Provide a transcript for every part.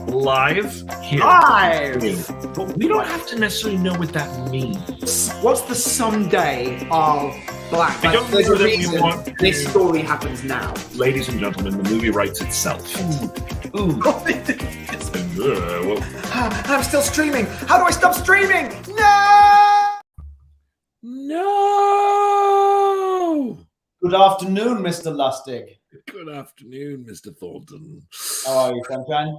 Live here. Live! But we don't have to necessarily know what that means. What's the someday of black? I don't there's know a that we reason want- this story happens now. Ladies and gentlemen, the movie writes itself. Ooh. Well, I'm still streaming. How do I stop streaming? No! no! Good afternoon, Mr. Lustig. Good afternoon, Mr. Thornton. How are you, sunshine?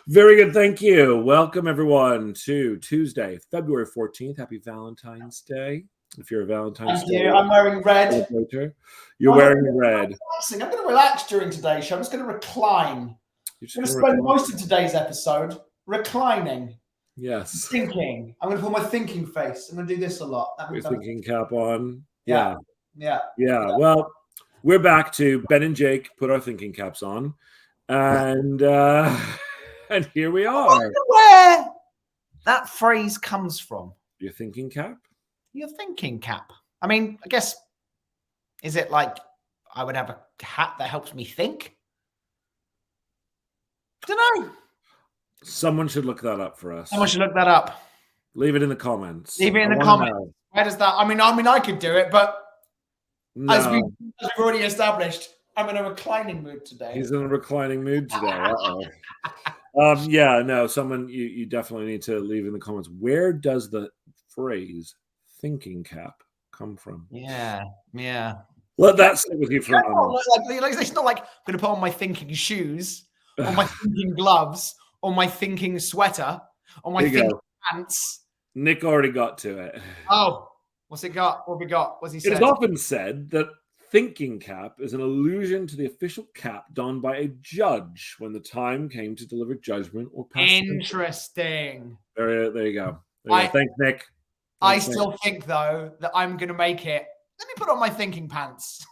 Very good, thank you. Welcome, everyone, to Tuesday, February 14th. Happy Valentine's Day. If you're a Valentine's Thank Day you. I'm wearing red. celebrator, you're wearing red. I'm going to relax during today's show. I'm just going to recline. I'm going to spend most of today's episode reclining. Yes. Thinking. I'm going to put my thinking face. I'm going to do this a lot. Your thinking cap on. Yeah. Well, we're back to Ben and Jake put our thinking caps on, and here we I are. wonder where that phrase comes from. Your thinking cap? Your thinking cap. I mean, I guess, is it like I would have a hat that helps me think? Don't know. Someone should look that up for us. Someone should look that up. Leave it in the comments. Leave it in the comments. Where does that? I mean, I could do it, but No, as we've already established, I'm in a reclining mood today. he's in a reclining mood today. Uh-oh. Someone you definitely need to leave in the comments. Where does the phrase "thinking cap" come from? Yeah. Let that sit with you for a moment. It's not like I'm going to put on my thinking shoes, or my thinking gloves, or my thinking sweater, or my thinking pants. Nick already got to it. Oh, what's it got? What have we got? What's he said? It is often said that thinking cap is an allusion to the official cap donned by a judge when the time came to deliver judgment or pass sentence. Interesting. There you go. Thanks, Nick. I still think, though, that I'm going to make it. Let me put on my thinking pants.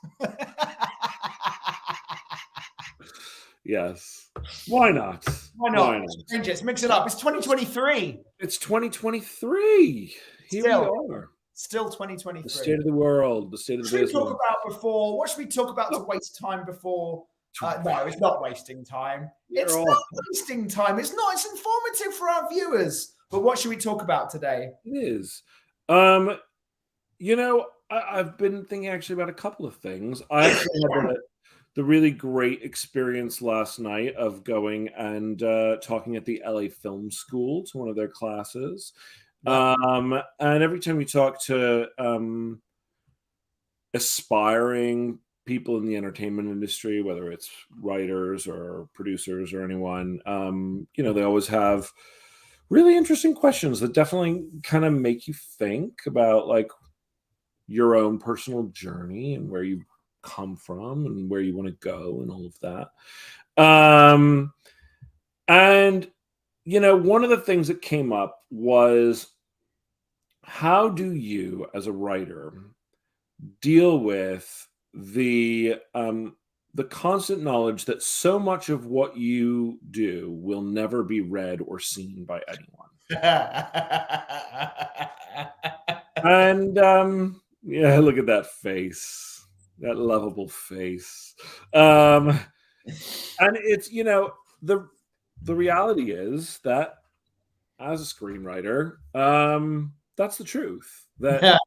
Yes. Why not? Why not? Change it. Mix it up. It's 2023. It's 2023. Here we are. Still 2023. The state of the world. The state of the business. What should we talk about before? What should we talk about to waste time before? No, it's not wasting time. It's not wasting time. It's not. It's informative for our viewers. But what should we talk about today? It is. I've been thinking actually about a couple of things. I actually had the really great experience last night of going and talking at the LA Film School to one of their classes. And every time you talk to aspiring people in the entertainment industry, whether it's writers or producers or anyone, they always have really interesting questions that definitely kind of make you think about like your own personal journey and where you come from and where you want to go and all of that. One of the things that came up was, how do you as a writer deal with the constant knowledge that so much of what you do will never be read or seen by anyone? And look at that face, that lovable face. And it's, the reality is that as a screenwriter, that's the truth. That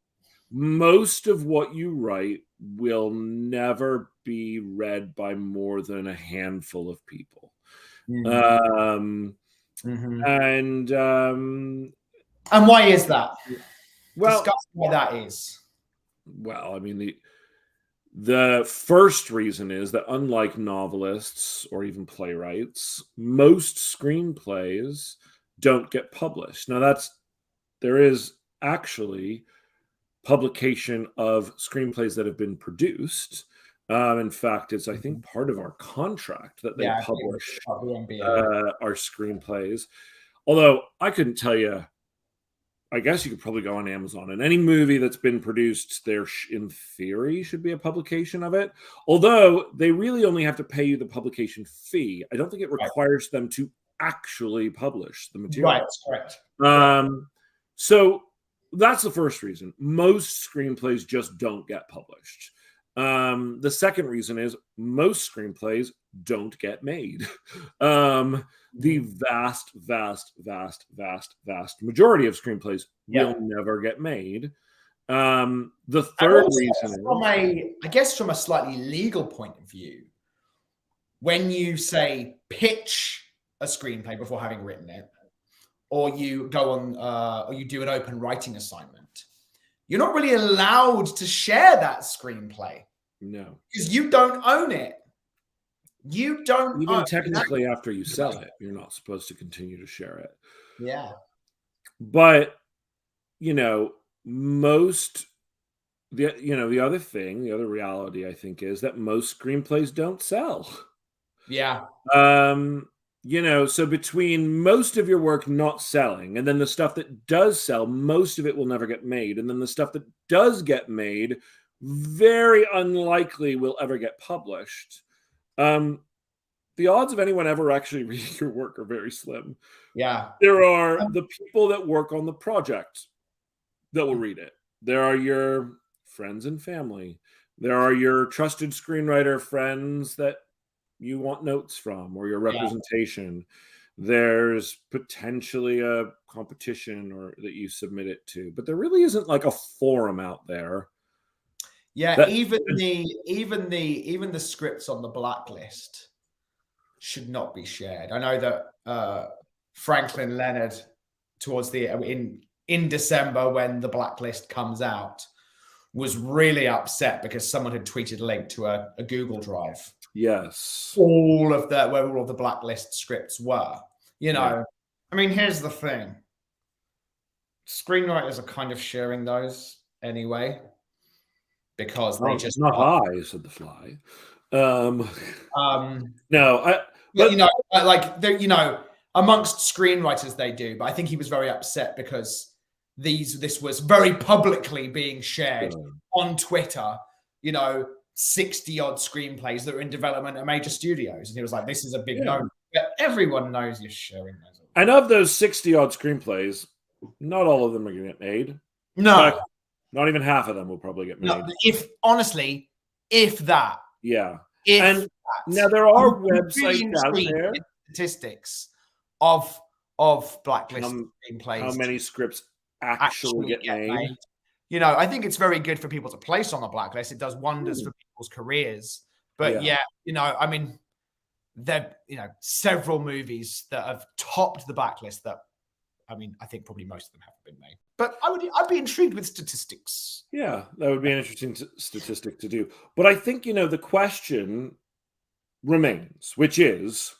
most of what you write will never be read by more than a handful of people. And why is that? Well, discuss why that is. Well, I mean, the first reason is that unlike novelists or even playwrights, most screenplays don't get published. Now, there is actually publication of screenplays that have been produced. In fact, it's, I think, part of our contract that they publish our screenplays. Although I couldn't tell you, I guess you could probably go on Amazon, and any movie that's been produced, there in theory should be a publication of it. Although they really only have to pay you the publication fee. I don't think it requires them to actually publish the material. Right, that's correct. So that's the first reason. Most screenplays just don't get published. The second reason is most screenplays don't get made. The vast majority of screenplays will never get made. The third reason is, from a slightly legal point of view, when you say pitch a screenplay before having written it, or you go on, or you do an open writing assignment, you're not really allowed to share that screenplay. No, because you don't own it. You don't even technically after you sell it, you're not supposed to continue to share it. Yeah, but the other reality, I think, is that most screenplays don't sell. Yeah. So between most of your work not selling and then the stuff that does sell, most of it will never get made. And then the stuff that does get made, very unlikely will ever get published. The odds of anyone ever actually reading your work are very slim. Yeah. There are the people that work on the project that will read it. There are your friends and family. There are your trusted screenwriter friends that you want notes from, or your representation. There's potentially a competition or that you submit it to, but there really isn't like a forum out there. Yeah, even the scripts on the blacklist should not be shared. I know that Franklin Leonard, towards the in December when the blacklist comes out, was really upset because someone had tweeted a link to a Google Drive. Yes, where all of the blacklist scripts were. I mean, here's the thing: screenwriters are kind of sharing those anyway. Because they just not high, said the fly. No, amongst screenwriters they do, but I think he was very upset because this was very publicly being shared on Twitter. 60-odd screenplays that were in development at major studios, and he was like, "This is a big no." But everyone knows you're sharing those. And of those 60-odd screenplays, not all of them are going to get made. No. Not even half of them will probably get made. No, if that. Yeah. Now there are websites out there. Statistics of blacklist screenplays. How many scripts actually get made? I think it's very good for people to place on the blacklist. It does wonders for people's careers. But I mean, there several movies that have topped the blacklist that, I mean, I think probably most of them haven't been made. But I'd be intrigued with statistics. Yeah, that would be an interesting statistic to do. But I think, the question remains, which is,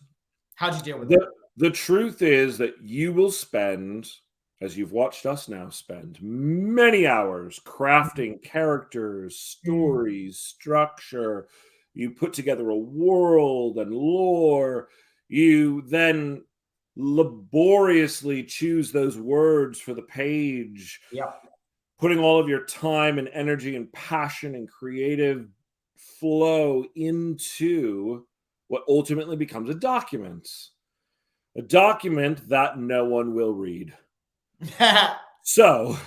how do you deal with it? The truth is that you will spend, as you've watched us now spend, many hours crafting characters, stories, structure. You put together a world and lore. You then laboriously choose those words for the page, putting all of your time and energy and passion and creative flow into what ultimately becomes a document that no one will read. So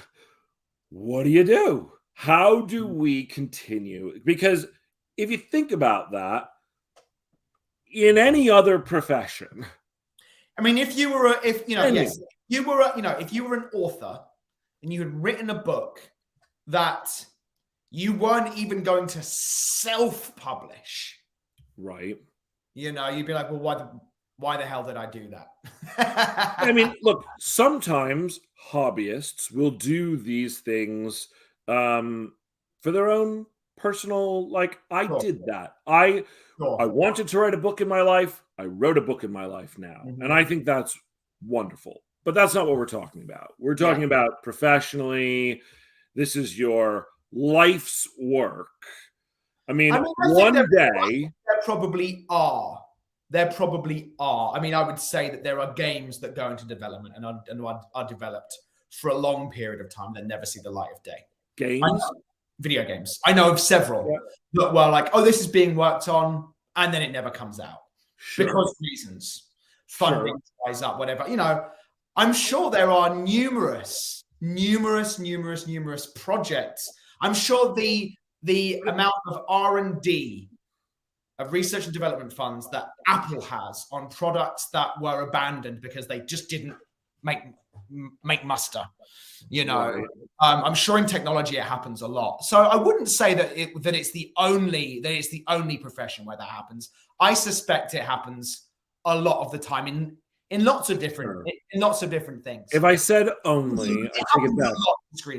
what do? How do we continue? Because if you think about that, in any other profession, I mean, if you were an author and you had written a book that you weren't even going to self-publish, right? You'd be like, well, why the hell did I do that? I mean, look, sometimes hobbyists will do these things for their own personal, I did that. I wanted to write a book in my life. I wrote a book in my life now. And I think that's wonderful. But that's not what we're talking about. We're talking about professionally. This is your life's work. I mean one day... There probably are. I mean, I would say that there are games that go into development and are developed for a long period of time that never see the light of day. Video games. I know of several that were like, oh, this is being worked on, and then it never comes out. Because of reasons. Funding dries up, whatever. I'm sure there are numerous projects. I'm sure the the amount of R&D, of research and development funds that Apple has on products that were abandoned because they just didn't make muster. You know, right. I'm sure in technology it happens a lot. So I wouldn't say that it's the only profession where that happens. I suspect it happens a lot of the time in lots of different things. If I said only,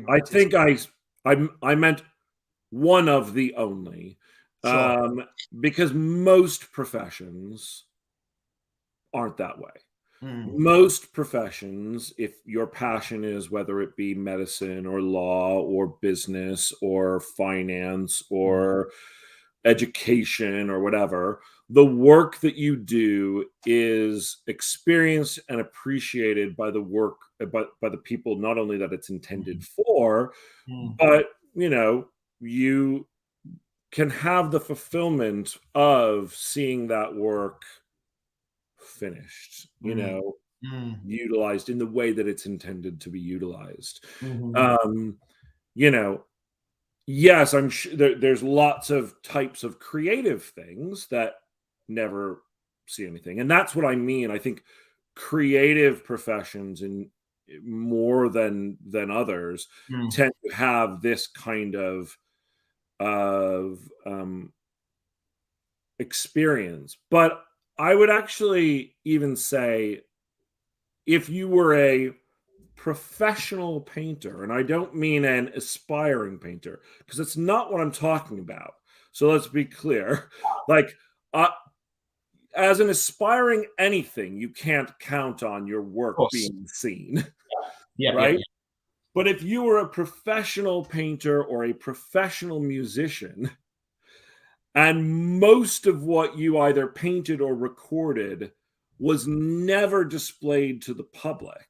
I think I meant one of the only. Sure. Because most professions aren't that way. Most professions, if your passion is whether it be medicine or law or business or finance or education or whatever, the work that you do is experienced and appreciated by the work, by the people, not only that it's intended for, but, you know, you can have the fulfillment of seeing that work finished, you know, utilized in the way that it's intended to be utilized. You know, yes, I'm sure there's lots of types of creative things that never see anything. And that's what I mean. I think creative professions, in more than others, tend to have this kind of experience. But I would actually even say, if you were a professional painter, and I don't mean an aspiring painter, because it's not what I'm talking about. So let's be clear. Like, as an aspiring anything, you can't count on your work being seen. Right? Yeah. But if you were a professional painter or a professional musician, and most of what you either painted or recorded was never displayed to the public,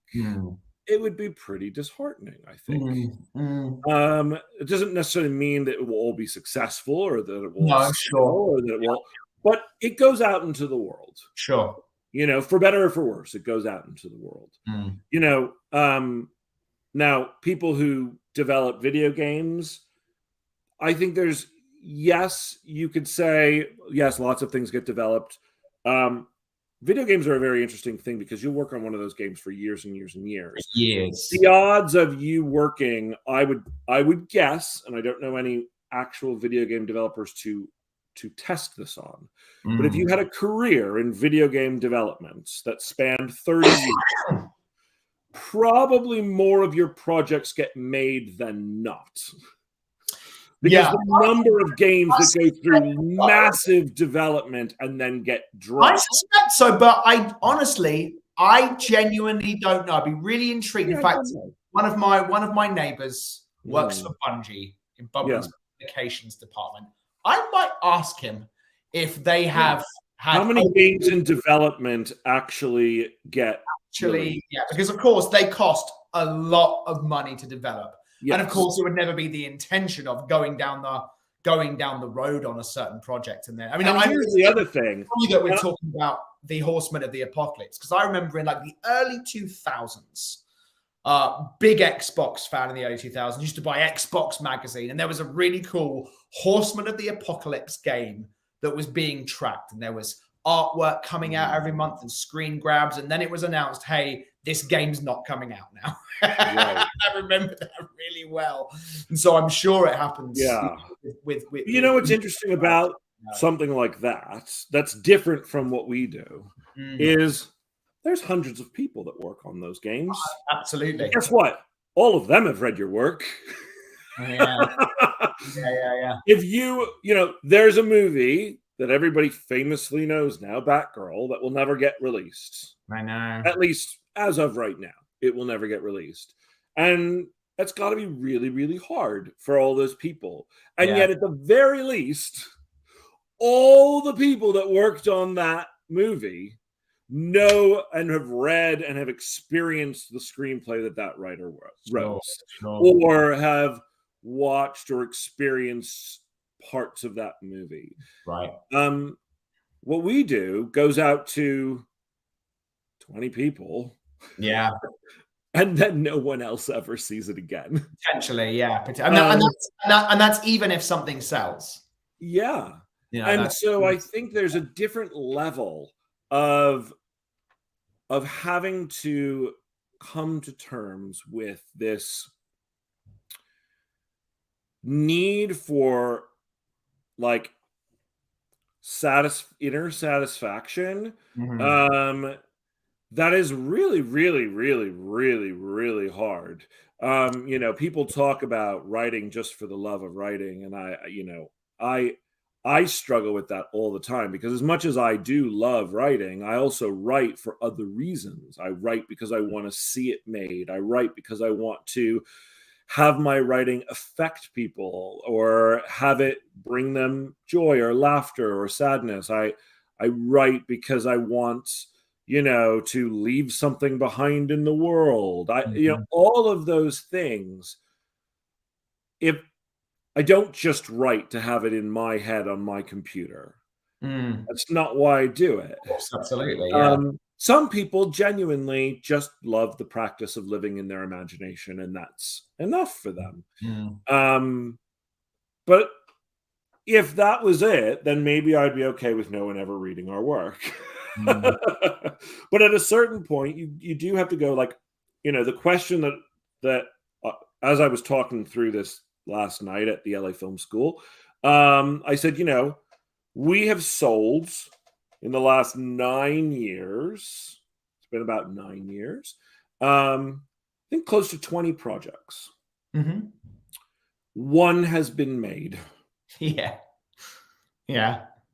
it would be pretty disheartening, I think. It doesn't necessarily mean that it will all be successful or that it will or that it will, but it goes out into the world. Sure. You know, for better or for worse, it goes out into the world. You know, now, people who develop video games, I think there's, yes, you could say, yes, lots of things get developed. Video games are a very interesting thing because you'll work on one of those games for years and years and years. Yes. The odds of you working, I would guess, and I don't know any actual video game developers to test this on, but if you had a career in video game development that spanned 30 years, probably more of your projects get made than not. Because the number of games that go through massive development and then get dropped. I suspect so, but I genuinely don't know. I'd be really intrigued. In fact, one of my neighbors works for Bungie in Bungie's communications department. I might ask him if they have had how many games in development actually get because of course they cost a lot of money to develop. Yes. And of course, it would never be the intention of going down the road on a certain project. And then, I mean, here's the other thing that we're talking about the Horsemen of the Apocalypse, because I remember in like the early 2000s, big Xbox fan in the early 2000s used to buy Xbox magazine, and there was a really cool Horsemen of the Apocalypse game that was being tracked, and there was artwork coming out every month and screen grabs, and then it was announced, hey, this game's not coming out now. Right. I remember that really well. And so I'm sure it happens. Yeah. With you know what's interesting about something like that, that's different from what we do, is there's hundreds of people that work on those games. Absolutely. Guess what? All of them have read your work. Yeah. If you know, there's a movie that everybody famously knows now, Batgirl, that will never get released. I know. At least as of right now, it will never get released. And that's got to be really, really hard for all those people. And yet, at the very least, all the people that worked on that movie know and have read and have experienced the screenplay that writer wrote, or have watched or experienced parts of that movie. Right. What we do goes out to 20 people. Yeah. and then no one else ever sees it again. Potentially, yeah. And that's even if something sells. Yeah. You know, And so I think there's a different level of having to come to terms with this need for like inner satisfaction. That is really, really, really, really, really hard. People talk about writing just for the love of writing, and I struggle with that all the time, because as much as I do love writing, I also write for other reasons. I write because I want to see it made. I write because I want to have my writing affect people or have it bring them joy or laughter or sadness. I write because I want, to leave something behind in the world. All of those things. If I don't just write to have it in my head on my computer, that's not why I do it. Absolutely, yeah. Some people genuinely just love the practice of living in their imagination, and that's enough for them. But if that was it, then maybe I'd be okay with no one ever reading our work. But at a certain point, you do have to go, like, the question that as I was talking through this last night at the LA Film School, I said, we have sold in the last 9 years, it's been about 9 years, I think close to 20 projects. One has been made. Yeah.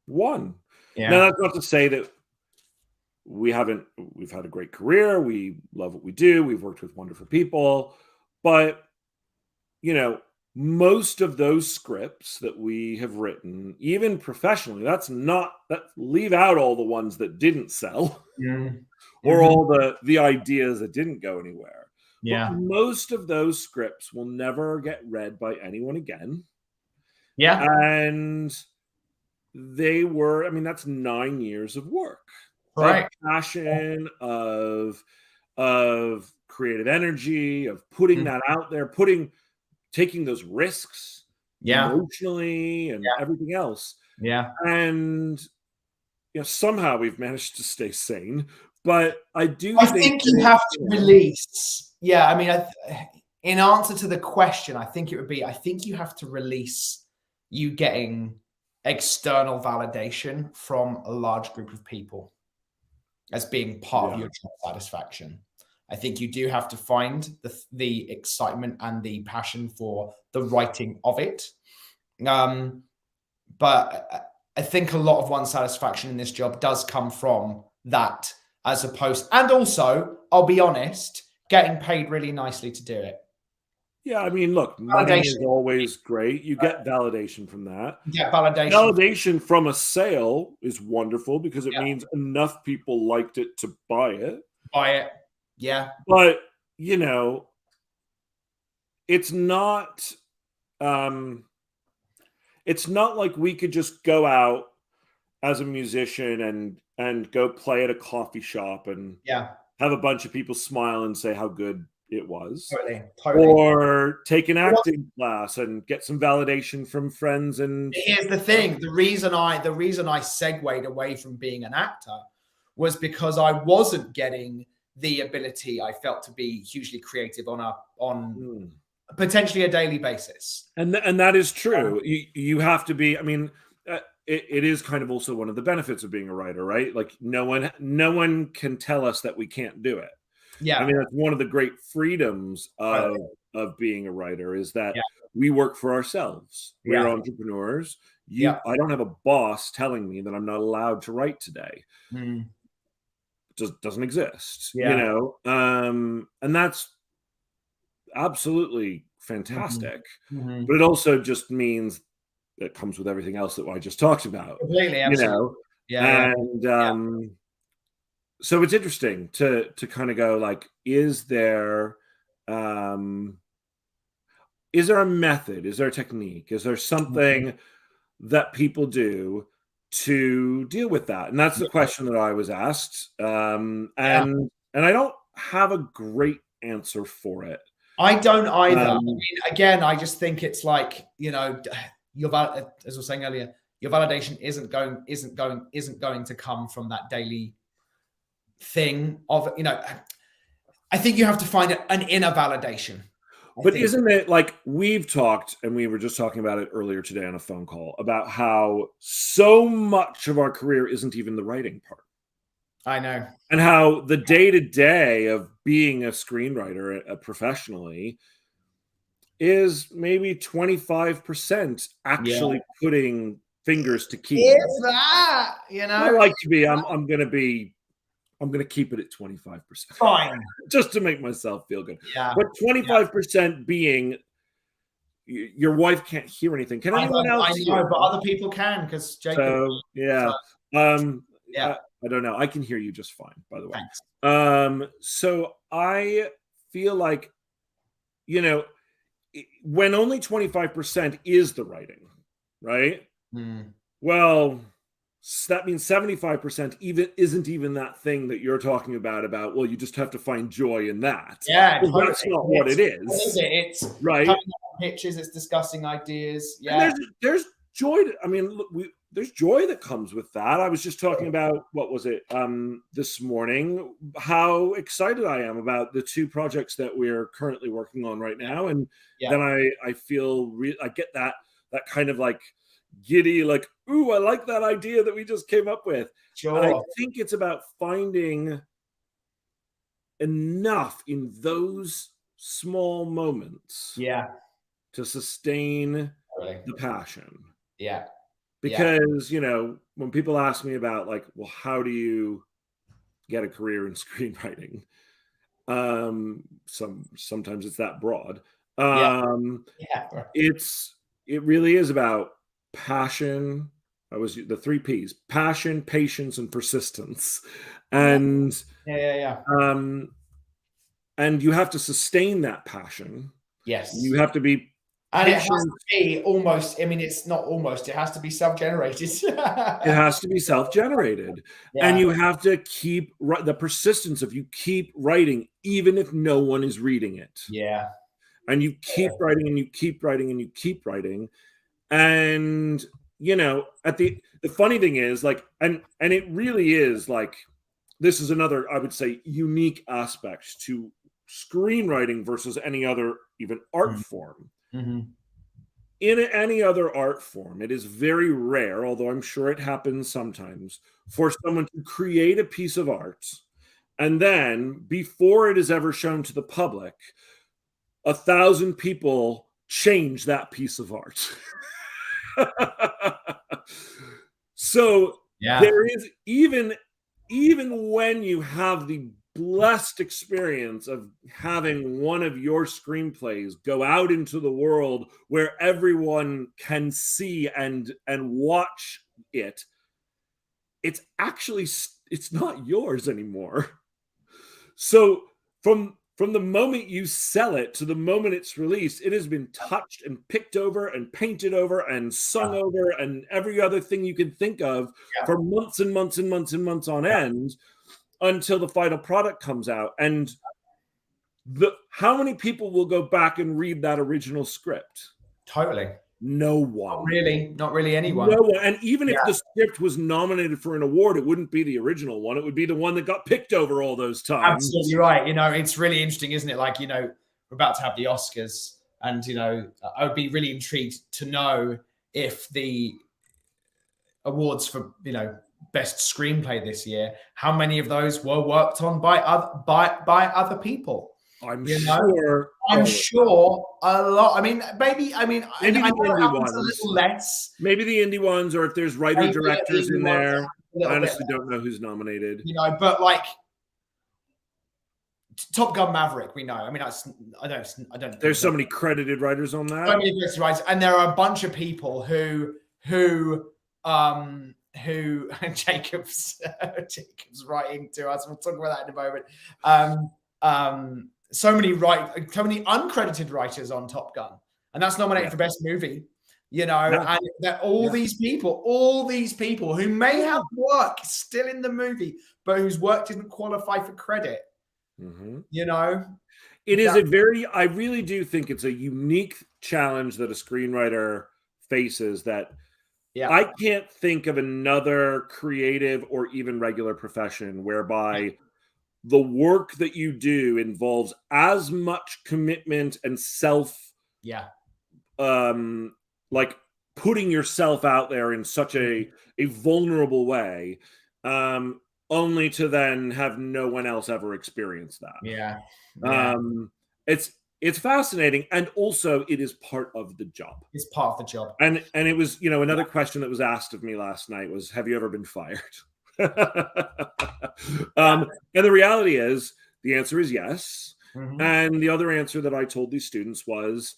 One. Yeah. Now, that's not to say that we've had a great career. We love what we do. We've worked with wonderful people. But, most of those scripts that we have written, even professionally, leave out all the ones that didn't sell or all the ideas that didn't go anywhere. Yeah. But most of those scripts will never get read by anyone again. Yeah. And that's 9 years of work. Right. Of passion, of creative energy, of putting that out there, taking those risks emotionally and everything else. Yeah. And somehow we've managed to stay sane. But I think you have to release. Yeah, I mean, in answer to the question, I think you have to release you getting external validation from a large group of people as being part of your job satisfaction. I think you do have to find the excitement and the passion for the writing of it. But I think a lot of one's satisfaction in this job does come from that, as opposed, and also, I'll be honest, getting paid really nicely to do it. Yeah, I mean, look, money is always great. You get validation from that. Yeah, validation. Validation from a sale is wonderful because it means enough people liked it to buy it. Yeah. But, it's not like we could just go out as a musician and go play at a coffee shop and have a bunch of people smile and say how good it was. Totally. Or take an acting class and get some validation from friends. And here's the thing: the reason I segued away from being an actor was because I wasn't getting the ability I felt to be hugely creative on potentially a daily basis. And that is true. You have to be. I mean, it is kind of also one of the benefits of being a writer, right? Like no one can tell us that we can't do it. Yeah. I mean, that's one of the great freedoms of being a writer, is that we work for ourselves. We're entrepreneurs. I don't have a boss telling me that I'm not allowed to write today. It doesn't exist, and that's absolutely fantastic. But it also just means it comes with everything else that I just talked about. Completely, absolutely. So it's interesting to kind of go, like, is there a method? Is there a technique? Is there something that people do to deal with that? And that's the question that I was asked. And I don't have a great answer for it. I don't either. I mean, again, I just think it's like, you know, as I was saying earlier, your validation isn't going to come from that daily thing of, you know, I think you have to find an inner validation. But isn't it like we've talked, and we were just talking about it earlier today on a phone call, about how so much of our career isn't even the writing part. I know. And how the day-to-day of being a screenwriter professionally is maybe 25% actually putting fingers to keys. Is that, you know? I like to be, I'm going to keep it at 25%. Fine. Just to make myself feel good. Yeah. But 25% being your wife can't hear anything. Can anyone else? I know, but other people can, because Jacob. So, yeah. I don't know. I can hear you just fine, by the way. Thanks. So I feel like, you know, when only 25% is the writing, right? Well, that means 75% isn't even that thing that you're talking about, well, you just have to find joy in that. Yeah, totally. That's not what it is. What is it? It's right. Pitches, it's discussing ideas. Yeah. And there's joy. I mean, look, there's joy that comes with that. I was just talking about, what was it, this morning, how excited I am about the 2 projects that we're currently working on right now. And then I feel, I get that kind of like giddy, like, ooh, I like that idea that we just came up with. Sure. And I think it's about finding enough in those small moments to sustain the passion. Yeah. Because, you know, when people ask me about, like, well, how do you get a career in screenwriting? Sometimes it's that broad. It really is about passion. That was the 3 P's: passion, patience, and persistence. And and you have to sustain that passion. Yes. You have to be. And it has to be almost, I mean, it's not almost, it has to be self-generated. It has to be self-generated. And you have to keep the persistence of you keep writing, even if no one is reading it. Yeah. And you keep writing and you keep writing and you keep writing. And, you know, the funny thing is, like, and it really is, like, this is another, I would say, unique aspect to screenwriting versus any other even art form. In any other art form, it is very rare, although I'm sure it happens sometimes, for someone to create a piece of art, and then, before it is ever shown to the public, 1,000 people change that piece of art. So there is, even when you have the blessed experience of having one of your screenplays go out into the world where everyone can see and watch it, it's not yours anymore. So from the moment you sell it to the moment it's released, it has been touched and picked over and painted over and sung over and every other thing you can think of for months and months and months and months on end, until the final product comes out. And how many people will go back and read that original script? Totally. No one. Not really anyone. No one. And even if the script was nominated for an award, it wouldn't be the original one. It would be the one that got picked over all those times. Absolutely right. You know, it's really interesting, isn't it? Like, you know, we're about to have the Oscars, and, you know, I would be really intrigued to know if the awards for, you know, best screenplay this year, how many of those were worked on by other people? I'm sure a lot. I mean, maybe I know it happens a little less. Maybe the indie ones, or if there's writer-directors in there. I honestly don't know who's nominated. You know, but like Top Gun Maverick, we know. I mean, I don't. There's so many credited writers on that. So many credited writers, and there are a bunch of people who Jacob's writing to us. We'll talk about that in a moment. So many uncredited writers on Top Gun, and that's nominated for best movie. You know, and that all these people who may have work still in the movie, but whose work didn't qualify for credit. You know, It is I really do think it's a unique challenge that a screenwriter faces that I can't think of another creative or even regular profession whereby the work that you do involves as much commitment and like putting yourself out there in such a vulnerable way, only to then have no one else ever experience that. It's fascinating, and also it is part of the job. It's part of the job. And it was, another question that was asked of me last night was, have you ever been fired? And the reality is, the answer is yes. And the other answer that I told these students was,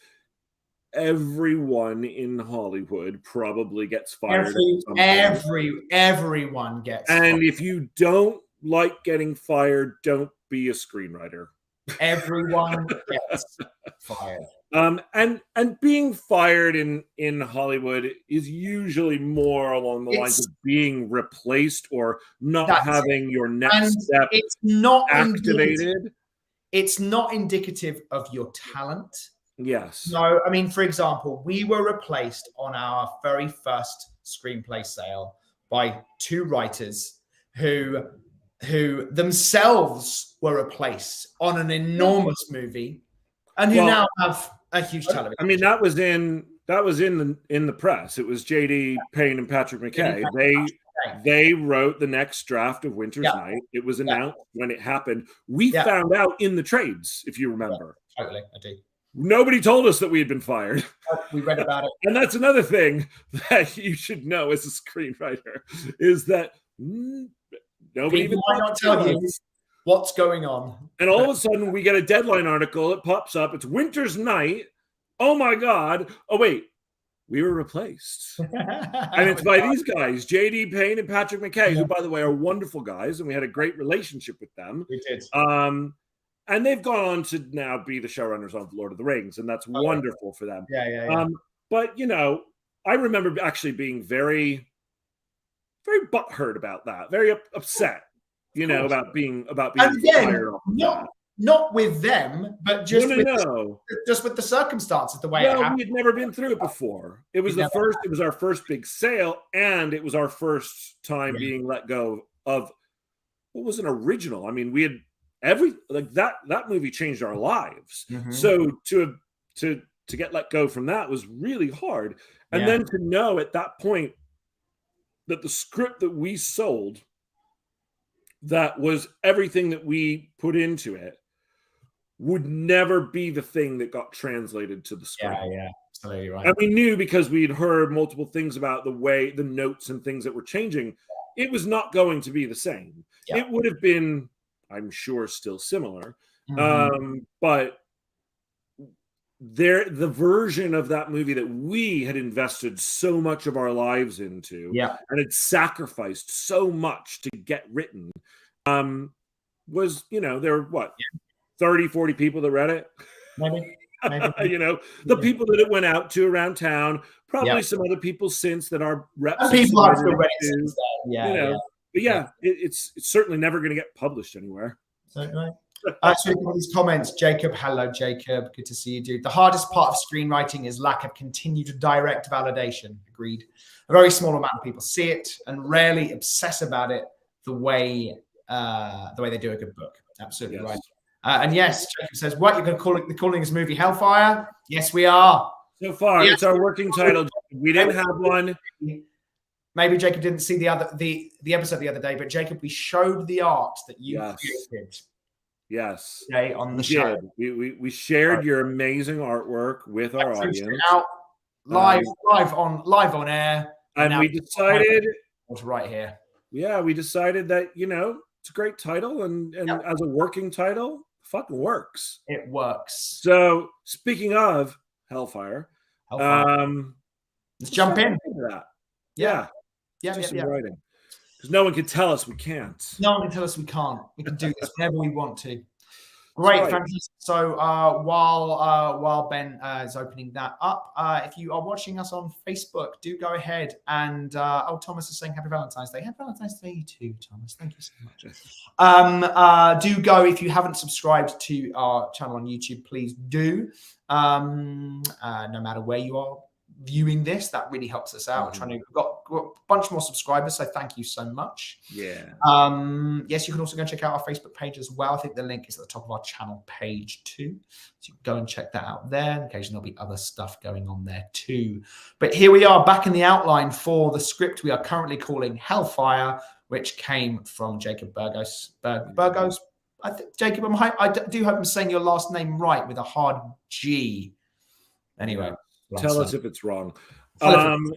everyone in Hollywood probably gets fired. Everyone gets fired. And if you don't like getting fired, don't be a screenwriter. Everyone gets fired. And being fired in Hollywood is usually more along the lines of being replaced or not having your next step activated. It's not indicative of your talent. Yes. No, I mean, for example, we were replaced on our very first screenplay sale by 2 writers who themselves were replaced on an enormous movie and who now have a huge television. I mean, that was in the press. It was J.D. Payne and Patrick McKay. They wrote the next draft of Winter's Night. It was announced when it happened. We found out in the trades, if you remember. Totally, I do. Nobody told us that we had been fired. We read about it. And that's another thing that you should know as a screenwriter, is that nobody even might not tell you what's going on. And all of a sudden, we get a Deadline article. It pops up. It's Winter's Night. Oh, my God. Oh, wait. We were replaced. And it's by these guys, J.D. Payne and Patrick McKay, who, by the way, are wonderful guys. And we had a great relationship with them. We did. And they've gone on to now be the showrunners of Lord of the Rings. And that's wonderful for them. Yeah. But, I remember actually being very, very butthurt about that. Very upset. About being fired off. Not with them, but just with the circumstances, the way it happened. We had never been through it before. It was it was our first big sale, and it was our first time being let go of what was an original. I mean, we had that movie changed our lives. So to get let go from that was really hard. And then to know at that point that the script that we sold, that was everything that we put into it, would never be the thing that got translated to the screen. Yeah, absolutely right. And we knew, because we had heard multiple things about the notes and things that were changing, it was not going to be the same. It would have been, I'm sure, still similar. But the version of that movie that we had invested so much of our lives into and had sacrificed so much to get written, was, there were 30, 40 people that read it. Maybe. The people that it went out to around town, probably some other people since that are reps. People have read it since then. But it's certainly never going to get published anywhere. Certainly. Actually, these comments, Jacob. Hello, Jacob. Good to see you, dude. The hardest part of screenwriting is lack of continued direct validation. Agreed. A very small amount of people see it and rarely obsess about it the way they do a good book. Absolutely right. And yes, Jacob says, "What, you're going to calling this movie HellFire?" Yes, we are. So far, it's our working title. We didn't have one. Maybe Jacob didn't see the episode the other day, but Jacob, we showed the art that you created. Yes. Okay, on the show. We shared your amazing artwork with our audience. Out live on air. And we decided it's right here. Yeah, we decided that, it's a great title, and as a working title, fucking works. It works. So speaking of HellFire, let's jump in. That. Yeah. Writing. Because no one can tell us we can't. No one can tell us we can't. We can do this whenever we want to. Great, right. fantastic. So while Ben is opening that up, if you are watching us on Facebook, do go ahead and Thomas is saying Happy Valentine's Day. Happy Valentine's Day you too, Thomas. Thank you so much. Do go if you haven't subscribed to our channel on YouTube, please do. No matter where you are viewing this, that really helps us out. We've got a bunch more subscribers, so thank you so much. Yeah. Yes, you can also go and check out our Facebook page as well. I think the link is at the top of our channel page too, so you can go and check that out there. Occasionally there'll be other stuff going on there too. But here we are back in the outline for the script we are currently calling HellFire, which came from Jacob Burgos. Burgos. I think Jacob, I do hope I'm saying your last name right with a hard G. Anyway. Tell us if it's wrong. I'm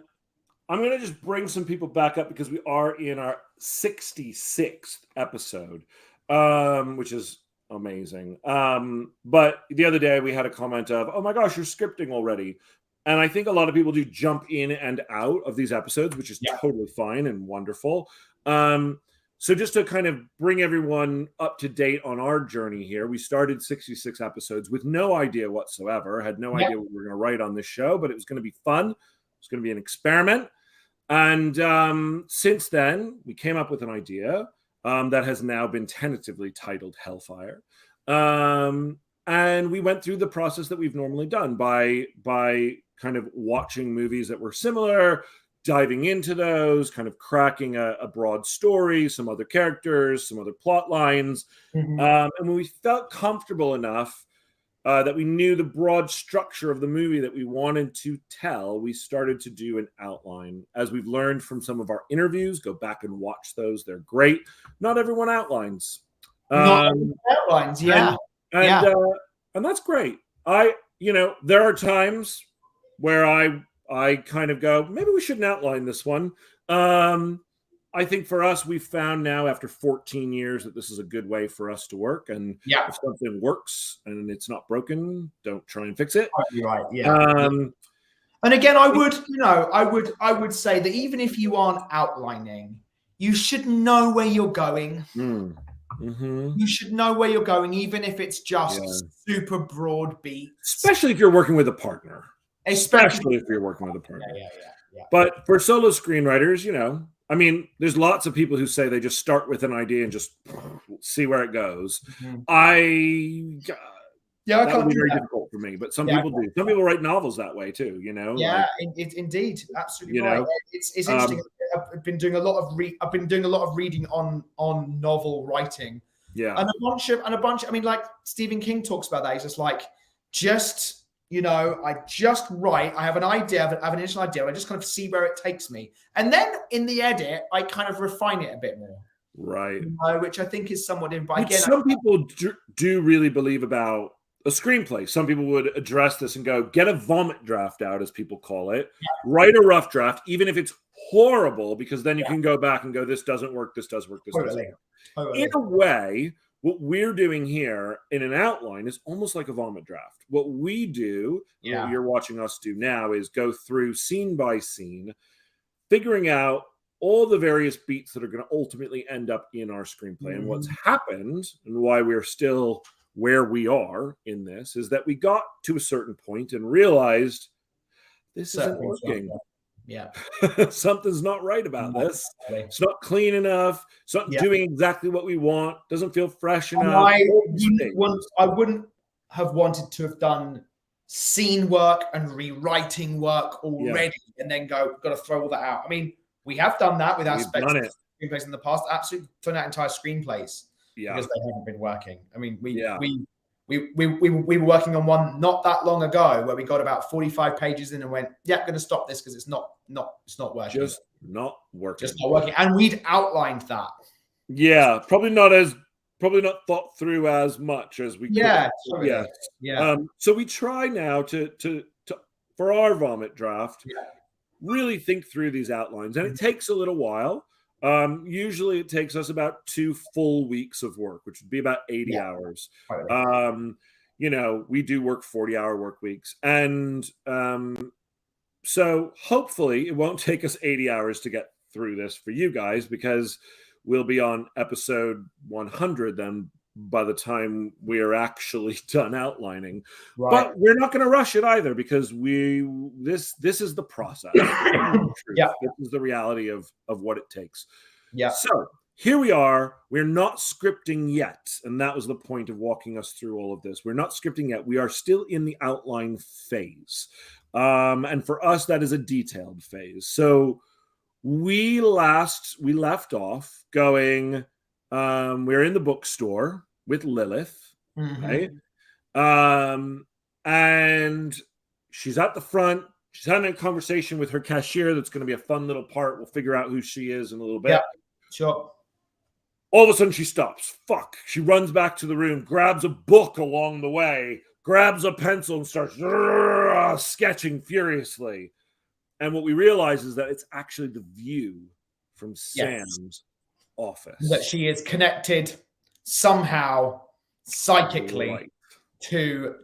going to just bring some people back up because we are in our 66th episode, which is amazing. But the other day we had a comment of, oh my gosh, you're scripting already. And I think a lot of people do jump in and out of these episodes, which is totally fine and wonderful. So just to kind of bring everyone up to date on our journey here, we started 66 episodes with no idea whatsoever, had no idea what we were going to write on this show, but it was going to be fun. It was going to be an experiment. And since then, we came up with an idea that has now been tentatively titled HellFire. And we went through the process that we've normally done by kind of watching movies that were similar, diving into those, kind of cracking a broad story, some other characters, some other plot lines. And when we felt comfortable enough that we knew the broad structure of the movie that we wanted to tell, we started to do an outline. As we've learned from some of our interviews, go back and watch those. They're great. Not everyone outlines. Not everyone outlines, and that's great. There are times where I kind of go, maybe we shouldn't outline this one. I think for us, we've found now after 14 years that this is a good way for us to work. And if something works and it's not broken, don't try and fix it. Right. And again, I would say that even if you aren't outlining, you should know where you're going. You should know where you're going, even if it's just super broad beats. Especially if you're working with a partner. Especially if you're working with a partner. But for solo screenwriters, there's lots of people who say they just start with an idea and just see where it goes. That would be very difficult for me, but some people do. Some people write novels that way too, Indeed, absolutely right. It's interesting. I've been doing a lot of reading on novel writing. And a bunch. I mean, like Stephen King talks about that. He's just like, I just write. I have an idea. I have an initial idea. And I just kind of see where it takes me, and then in the edit, I kind of refine it a bit more. Right. Which I think is somewhat in. But again, some people do really believe about a screenplay. Some people would address this and go, get a vomit draft out, as people call it. Write a rough draft, even if it's horrible, because then you can go back and go, this doesn't work. This does work. This doesn't work. In a way, what we're doing here in an outline is almost like a vomit draft. What we do, what you're watching us do now, is go through scene by scene, figuring out all the various beats that are going to ultimately end up in our screenplay. And what's happened and why we're still where we are in this is that we got to a certain point and realized this isn't working. Something's not right about this. It's not clean enough. It's not doing exactly what we want. Doesn't feel fresh enough. I wouldn't have wanted to have done scene work and rewriting work already and then got to throw all that out. I mean, we have done that with aspects of screenplays in the past. Absolutely, thrown out entire screenplays because they haven't been working. I mean, we were working on one not that long ago where we got about 45 pages in and went, going to stop this because it's not working. Just not working. And we'd outlined that. Yeah, probably not thought through as much as we could. So we try now to for our vomit draft, really think through these outlines, and it takes a little while. Usually it takes us about 2 full weeks of work, which would be about 80 hours. We do work 40-hour work weeks. And so hopefully it won't take us 80 hours to get through this for you guys, because we'll be on episode 100 then by the time we're actually done outlining. Right. But we're not going to rush it either, because this is the process. Yeah. This is the reality of what it takes. Yeah. So here we are. We're not scripting yet. And that was the point of walking us through all of this. We're not scripting yet. We are still in the outline phase. And for us, that is a detailed phase. So we left off going, we're in the bookstore with Lilith, right? And she's at the front. She's having a conversation with her cashier. That's going to be a fun little part. We'll figure out who she is in a little bit. Yeah, sure. All of a sudden she stops. Fuck. She runs back to the room, grabs a book along the way, grabs a pencil and starts sketching furiously. And what we realize is that it's actually the view from Sam's office. That she is connected somehow psychically to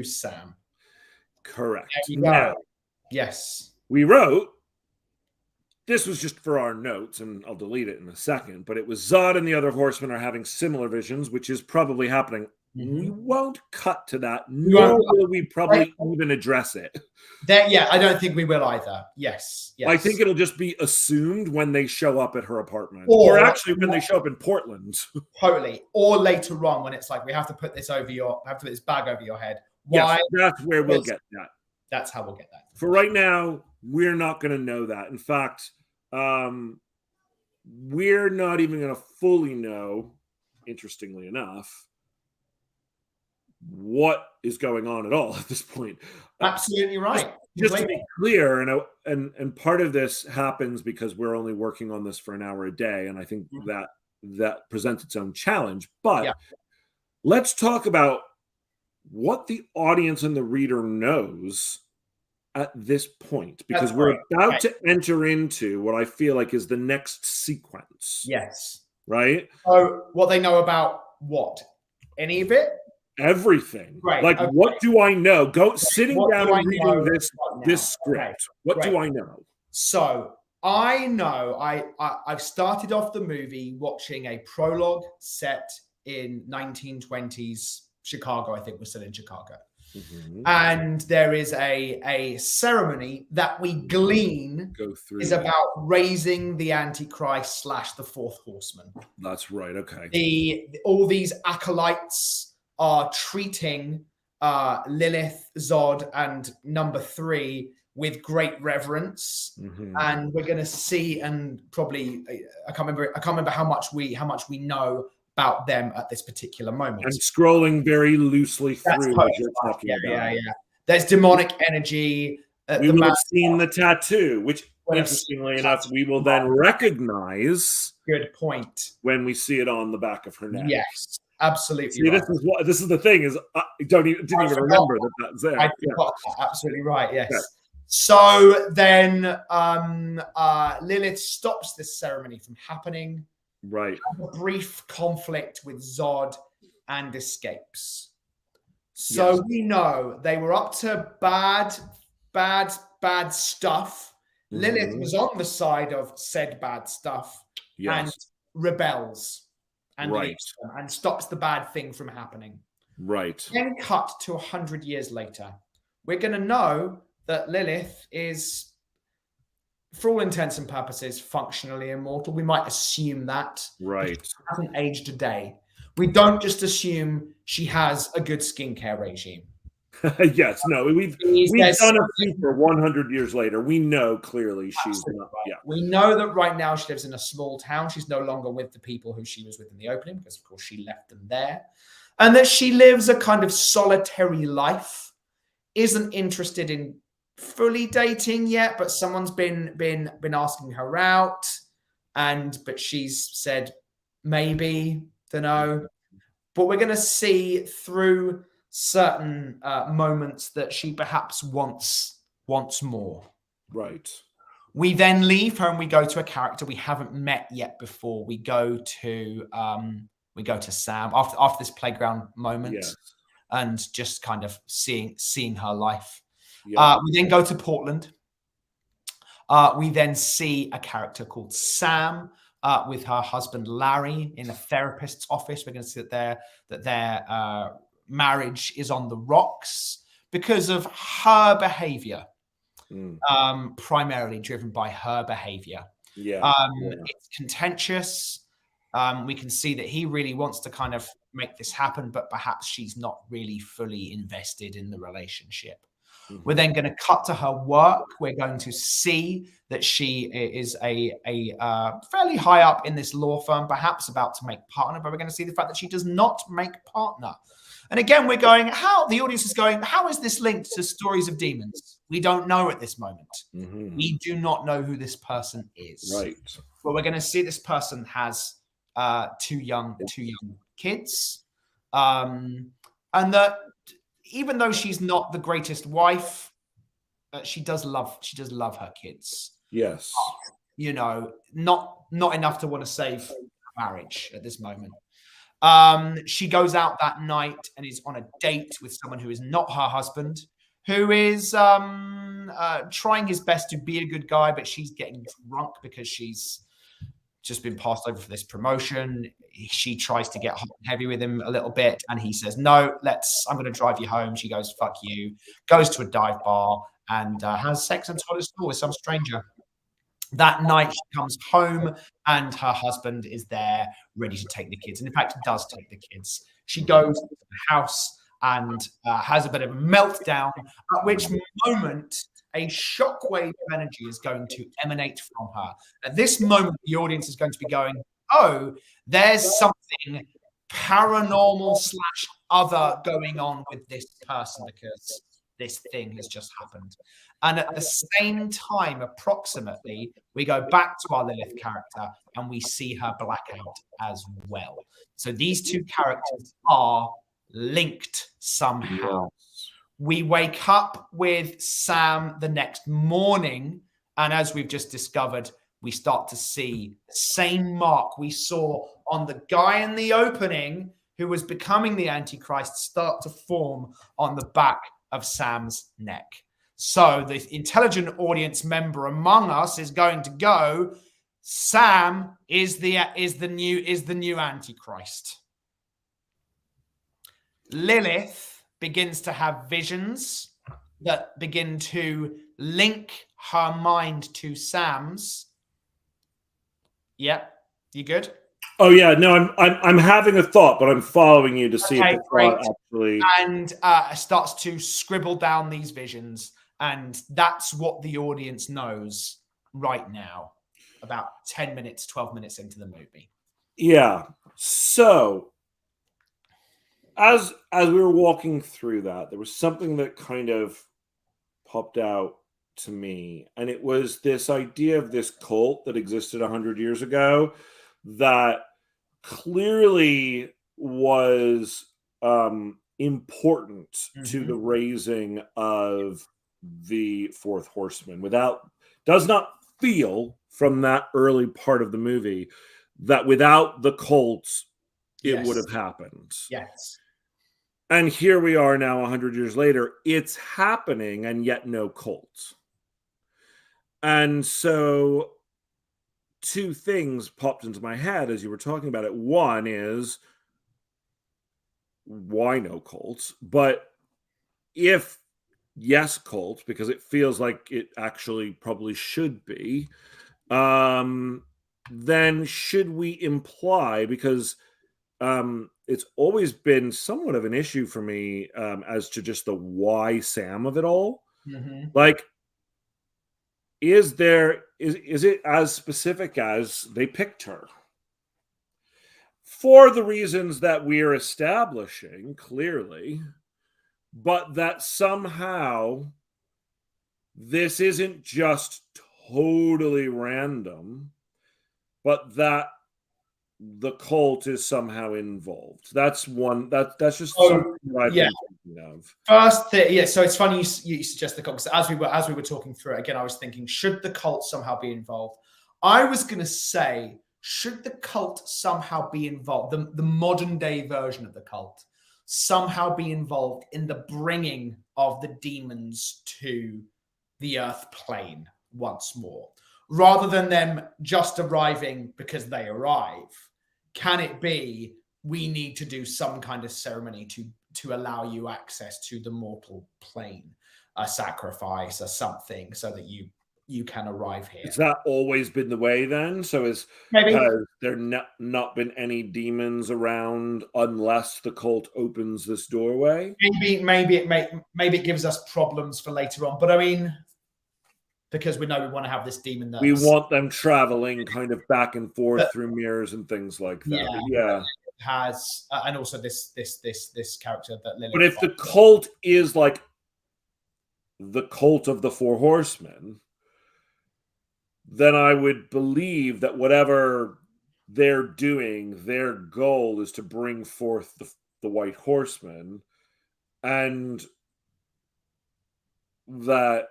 Sam. Correct. Now, yes. We wrote, this was just for our notes, and I'll delete it in a second, but it was Zod and the other horsemen are having similar visions, which is probably happening. We won't cut to that, nor will we probably even address it. I don't think we will either. Yes. I think it'll just be assumed when they show up at her apartment, or actually when they show up in Portland. Totally. Or later on when it's like, we have to put this bag over your head. Why? Yes, that's where we'll get that. That's how we'll get that. For right now, we're not going to know that. In fact, we're not even going to fully know, interestingly enough, what is going on at all at this point. Absolutely right. Just to be clear, and part of this happens because we're only working on this for an hour a day, and I think that presents its own challenge. But let's talk about what the audience and the reader knows at this point, because we're about to enter into what I feel like is the next sequence. Yes. Right? So what they know about what? Any of it? Everything. Right. Like, what do I know? Sitting down and reading this script. What do I know? So I know I've started off the movie watching a prologue set in 1920s Chicago. I think we're still in Chicago. And there is a ceremony that we glean is about raising the Antichrist / the fourth horseman. That's right. Okay. All these acolytes are treating Lilith, Zod, and number 3 with great reverence, and we're going to see, and probably I can't remember how much we know about them at this particular moment. I'm scrolling very loosely through what you're talking about. Yeah. There's demonic energy. We will have seen the tattoo, which, interestingly enough, we will then recognize. Good point. When we see it on the back of her neck. Yes. Absolutely. See, right. This is the thing, is I didn't even remember that's there. I forgot that. Absolutely right. Yes. Okay. So then Lilith stops this ceremony from happening. Right. A brief conflict with Zod and escapes. So we know they were up to bad stuff. Lilith was on the side of said bad stuff and rebels. And leaves them and stops the bad thing from happening. Right. Then cut to 100 years later. We're going to know that Lilith is, for all intents and purposes, functionally immortal. We might assume that. Right. She hasn't aged a day. We don't just assume she has a good skincare regime. Yes, no, we've done a few for 100 years later. We know clearly she's not. Yeah, we know that right now she lives in a small town. She's no longer with the people who she was with in the opening, because of course she left them there, and that she lives a kind of solitary life. Isn't interested in fully dating yet, but someone's been asking her out, but she's said maybe, don't know. But we're going to see through certain moments that she perhaps wants more. Right. We then leave her and we go to a character we haven't met yet before. We go to Sam after this playground moment, and just kind of seeing her life. Yeah. We then go to Portland. We then see a character called Sam. with her husband Larry in a therapist's office. We're going to see that their marriage is on the rocks because of her behavior, primarily driven by her behavior. It's contentious. We can see that he really wants to kind of make this happen, but perhaps she's not really fully invested in the relationship. We're then going to cut to her work. We're going to see that she is a fairly high up in this law firm, perhaps about to make partner, but we're going to see the fact that she does not make partner. And again, we're going, the audience is going, how is this linked to Stories of Demons? We don't know at this moment. We do not know who this person is. Right. But we're going to see this person has two young kids. And that even though she's not the greatest wife, she does love her kids. Yes. You know, not enough to want to save marriage at this moment. She goes out that night and is on a date with someone who is not her husband, who is trying his best to be a good guy, but she's getting drunk because she's just been passed over for this promotion. She tries to get hot and heavy with him a little bit, and he says, no, I'm going to drive you home. She goes, fuck you, goes to a dive bar and has sex on toilet stool with some stranger. That night, she comes home and her husband is there ready to take the kids. And in fact, does take the kids. She goes to the house and has a bit of a meltdown, at which moment a shockwave of energy is going to emanate from her. At this moment, the audience is going to be going, oh, there's something paranormal / other going on with this person because this thing has just happened. And at the same time, approximately, we go back to our Lilith character and we see her blackout as well. So these two characters are linked somehow. We wake up with Sam the next morning, and as we've just discovered, we start to see the same mark we saw on the guy in the opening who was becoming the Antichrist start to form on the back of Sam's neck. So the intelligent audience member among us is going to go, Sam is the new Antichrist. Lilith begins to have visions that begin to link her mind to Sam's. Yep, you good? Oh yeah, no, I'm having a thought, but I'm following you to see if the thought actually. And starts to scribble down these visions, and that's what the audience knows right now, about 10 minutes, 12 minutes into the movie. Yeah. So as we were walking through that, there was something that kind of popped out to me, and it was this idea of this cult that existed 100 years ago that clearly was important to the raising of the fourth horseman. Does not feel from that early part of the movie that without the cult it would have happened. Yes. And here we are now 100 years later, it's happening and yet no cult. And so two things popped into my head as you were talking about it. One is, why no cult? But if yes, cult, because it feels like it actually probably should be, then should we imply, because it's always been somewhat of an issue for me as to just the why Sam of it all. Like, is it as specific as they picked her for the reasons that we're establishing clearly, but that somehow this isn't just totally random, but that the cult is somehow involved? That's one. That's just something that I've been thinking of. First thing, so it's funny you suggest the cult, because as we were talking through it again, I was thinking, should the cult somehow be involved? I was going to say, should the cult somehow be involved? The modern day version of the cult somehow be involved in the bringing of the demons to the earth plane once more? rather than them just arriving because they arrive, can it be we need to do some kind of ceremony to allow you access to the mortal plane, a sacrifice or something, so that you can arrive here? Has that always been the way then? So has there not been any demons around unless the cult opens this doorway? Maybe it gives us problems for later on, but I mean, because we know we want to have this demon that we want them traveling kind of back and forth through mirrors and things like that. Yeah. Has and also this character that Lilith. But if the cult is like the cult of the Four Horsemen, then I would believe that whatever they're doing, their goal is to bring forth the White Horsemen, and that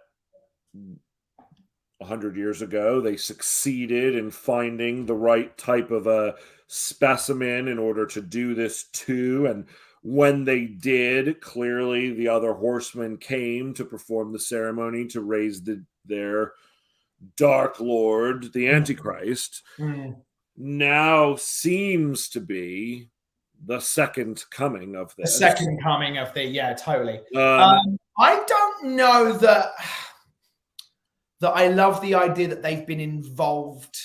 100 years ago they succeeded in finding the right type of a specimen in order to do this too, and when they did, clearly the other horsemen came to perform the ceremony to raise their Dark Lord, the Antichrist. Now seems to be the second coming of this. The second coming of totally. I don't know that I love the idea that they've been involved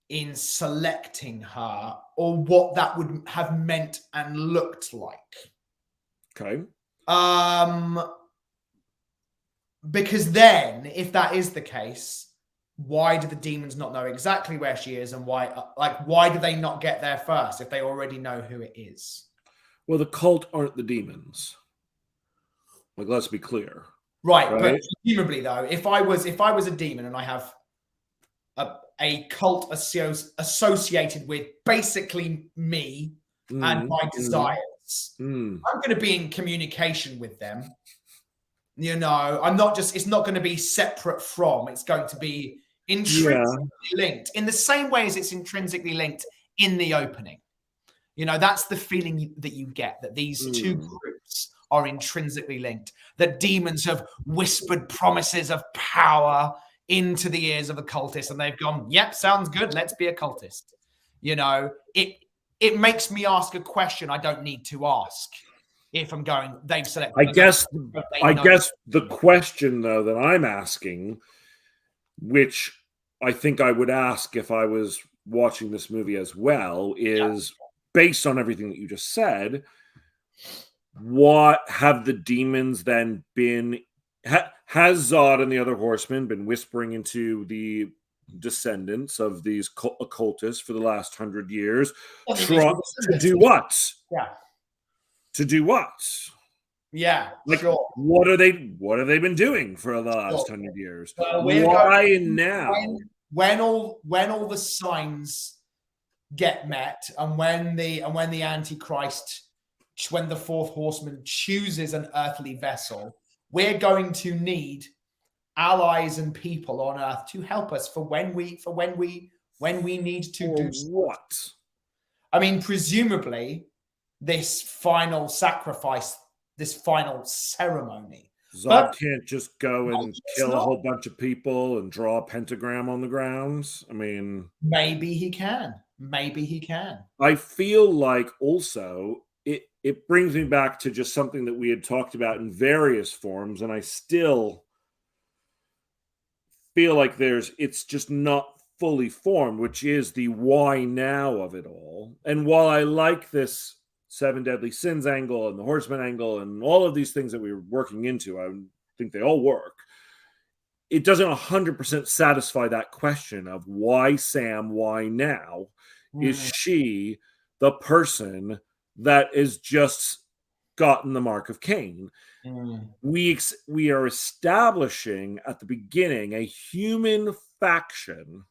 in selecting her, or what that would have meant and looked like. Okay. Because then, if that is the case, why do the demons not know exactly where she is, and why do they not get there first if they already know who it is? Well, the cult aren't the demons. Like, let's be clear. Right? But presumably, though, if I was a demon and I have a cult associated with basically me and my desires, I'm going to be in communication with them. You know, it's not going to be separate from, it's going to be intrinsically linked in the same way as it's intrinsically linked in the opening. You know, that's the feeling that you get, that these two groups are intrinsically linked, that demons have whispered promises of power into the ears of the cultists, and they've gone, yep, sounds good, let's be a cultist. You know, it makes me ask a question I don't need to ask. If I'm going, they've selected. I guess the question, though, that I'm asking, which I think I would ask if I was watching this movie as well, is based on everything that you just said, what have the demons then been? Has Zod and the other horsemen been whispering into the descendants of these occultists for the last 100 years? To do what? Yeah. To do what? Yeah, like, sure. What have they been doing for the last 100 years? Why now? When all the signs get met, and when the Antichrist, when the fourth horseman chooses an earthly vessel, we're going to need allies and people on Earth to help us for when we need to do what? I mean, presumably, this final sacrifice, this final ceremony. Zod can't just go and kill a whole bunch of people and draw a pentagram on the grounds. I mean, maybe he can. I feel like also it brings me back to just something that we had talked about in various forms, and I still feel like it's just not fully formed, which is the why now of it all. And while I like this Seven Deadly Sins angle and the Horseman angle and all of these things that we were working into, I think they all work. It doesn't 100% satisfy that question of why Sam, why now? Is she the person that is just gotten the mark of Cain? We are establishing at the beginning a human faction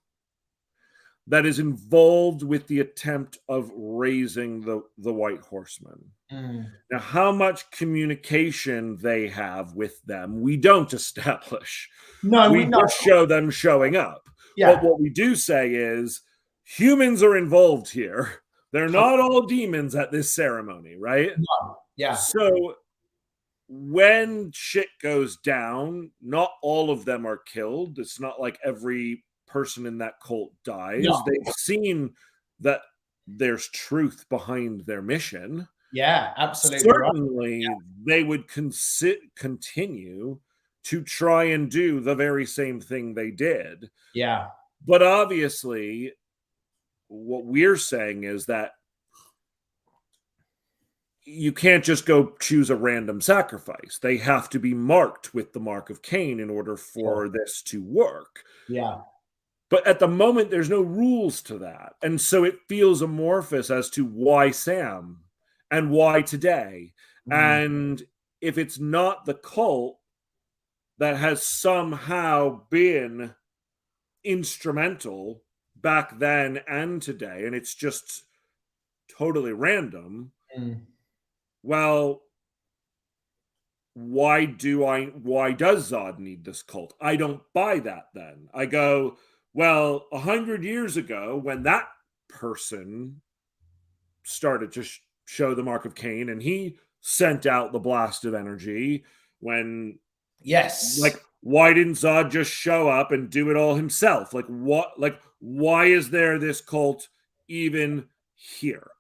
that is involved with the attempt of raising the White Horseman. Now, how much communication they have with them, we don't establish. No, we just show them showing up. Yeah. But what we do say is humans are involved here. They're not all demons at this ceremony, right? No. Yeah. So when shit goes down, not all of them are killed. It's not like every person in that cult dies. No. They've seen that there's truth behind their mission. Yeah, absolutely. Certainly, they would continue to try and do the very same thing they did. Yeah. But obviously, what we're saying is that you can't just go choose a random sacrifice. They have to be marked with the mark of Cain in order for this to work. Yeah. But at the moment, there's no rules to that. And so it feels amorphous as to why Sam and why today. And if it's not the cult that has somehow been instrumental back then and today, and it's just totally random, well, why does Zod need this cult? I don't buy that then. I go, well, 100 years ago, when that person started to show the mark of Cain and he sent out the blast of energy, when why didn't Zod just show up and do it all himself? Why is there this cult even here?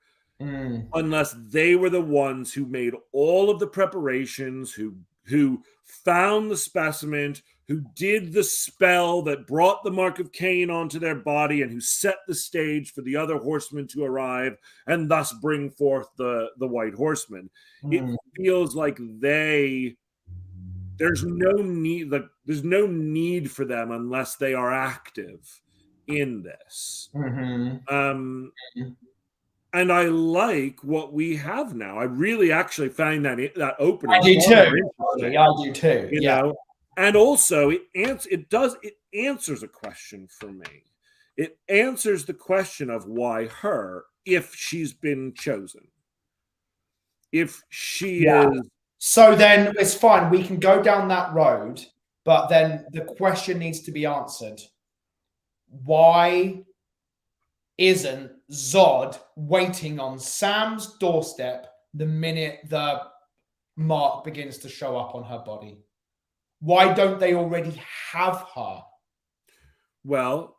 Unless they were the ones who made all of the preparations, who found the specimen, who did the spell that brought the mark of Cain onto their body, and who set the stage for the other horsemen to arrive and thus bring forth the white horsemen. It feels like there's no need for them unless they are active in this. And I like what we have now. I really actually find that opening. I do too. You know? And also it answers a question for me. It answers the question of why her, if she's been chosen. If she is. So then it's fine. We can go down that road, but then the question needs to be answered. Why isn't Zod waiting on Sam's doorstep the minute the mark begins to show up on her body? Why don't they already have her? Well,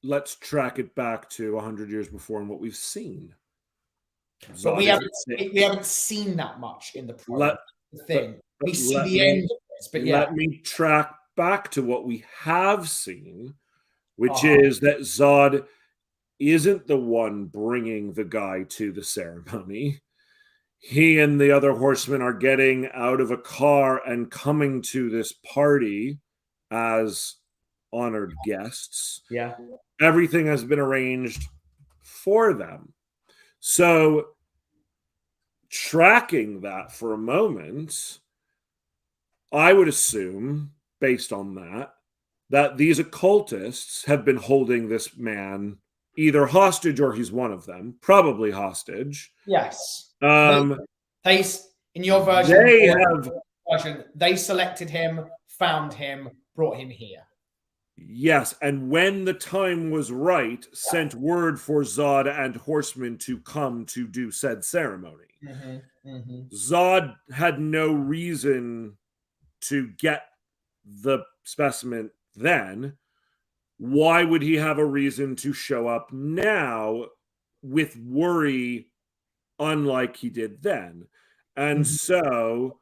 let's track it back to 100 years before and what we've seen. But we haven't seen that much in the thing. We see the end of this, but let me track back to what we have seen, which is that Zod isn't the one bringing the guy to the ceremony. He and the other horsemen are getting out of a car and coming to this party as honored guests. Yeah. Everything has been arranged for them. So, tracking that for a moment, I would assume, based on that these occultists have been holding this man either hostage or he's one of them, probably hostage. Yes. They in your version, they selected him, found him, brought him here. Yes, and when the time was right, sent word for Zod and horsemen to come to do said ceremony. Zod had no reason to get the specimen then. Why would he have a reason to show up now with worry unlike he did then? And so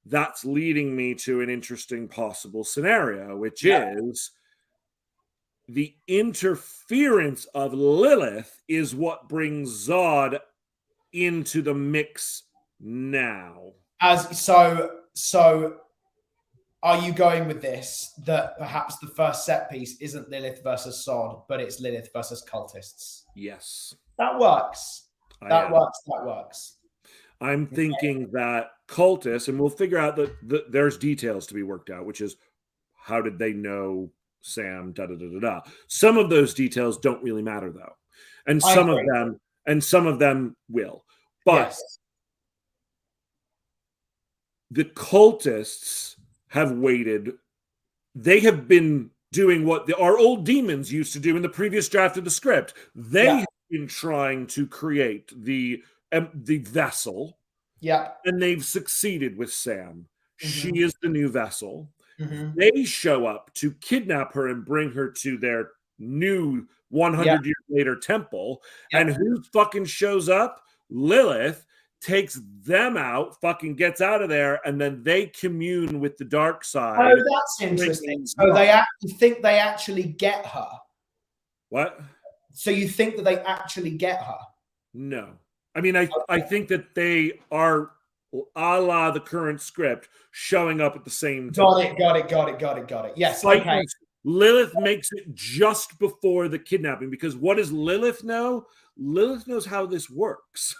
that's leading me to an interesting possible scenario, which is the interference of Lilith is what brings Zod into the mix now. So are you going with this that perhaps the first set piece isn't Lilith versus Zod, but it's Lilith versus cultists? Yes. That works. That works. I'm thinking that cultists, and we'll figure out that there's details to be worked out, which is how did they know Sam, da-da-da-da-da. Some of those details don't really matter, though. And some of them will. But the cultists have waited. They have been doing what our old demons used to do in the previous draft of the script. They have been trying to create the vessel. Yeah. And they've succeeded with Sam. She is the new vessel. They show up to kidnap her and bring her to their new 100 years later temple. And who fucking shows up? Lilith takes them out, fucking gets out of there, and then they commune with the dark side. Oh, that's interesting. So you think they actually get her? What? So you think that they actually get her? No. I mean, I think that they are, a la the current script, showing up at the same time. Got it. Yes, okay. Lilith makes it just before the kidnapping, because what does Lilith know? Lilith knows how this works.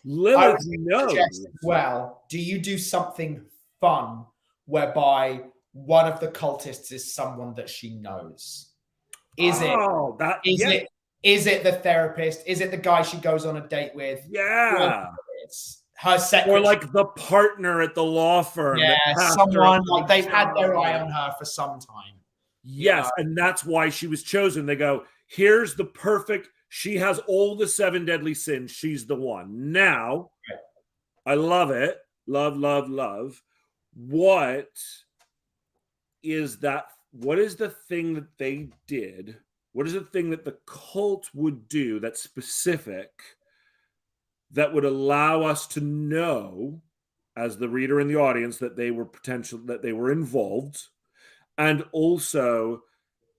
Lilith knows. Well, do you do something fun whereby one of the cultists is someone that she knows? Is it the therapist? Is it the guy she goes on a date with? Yeah. It's her secretary. Or like the partner at the law firm. Yeah, someone like they've had their eye on her for some time. Yes, and that's why she was chosen. They go, here's the perfect, she has all the 7 deadly sins. She's the one. Now, I love it. Love. What is that? What is the thing that they did? What is the thing that the cult would do that's specific that would allow us to know, as the reader and the audience, that they were involved, and also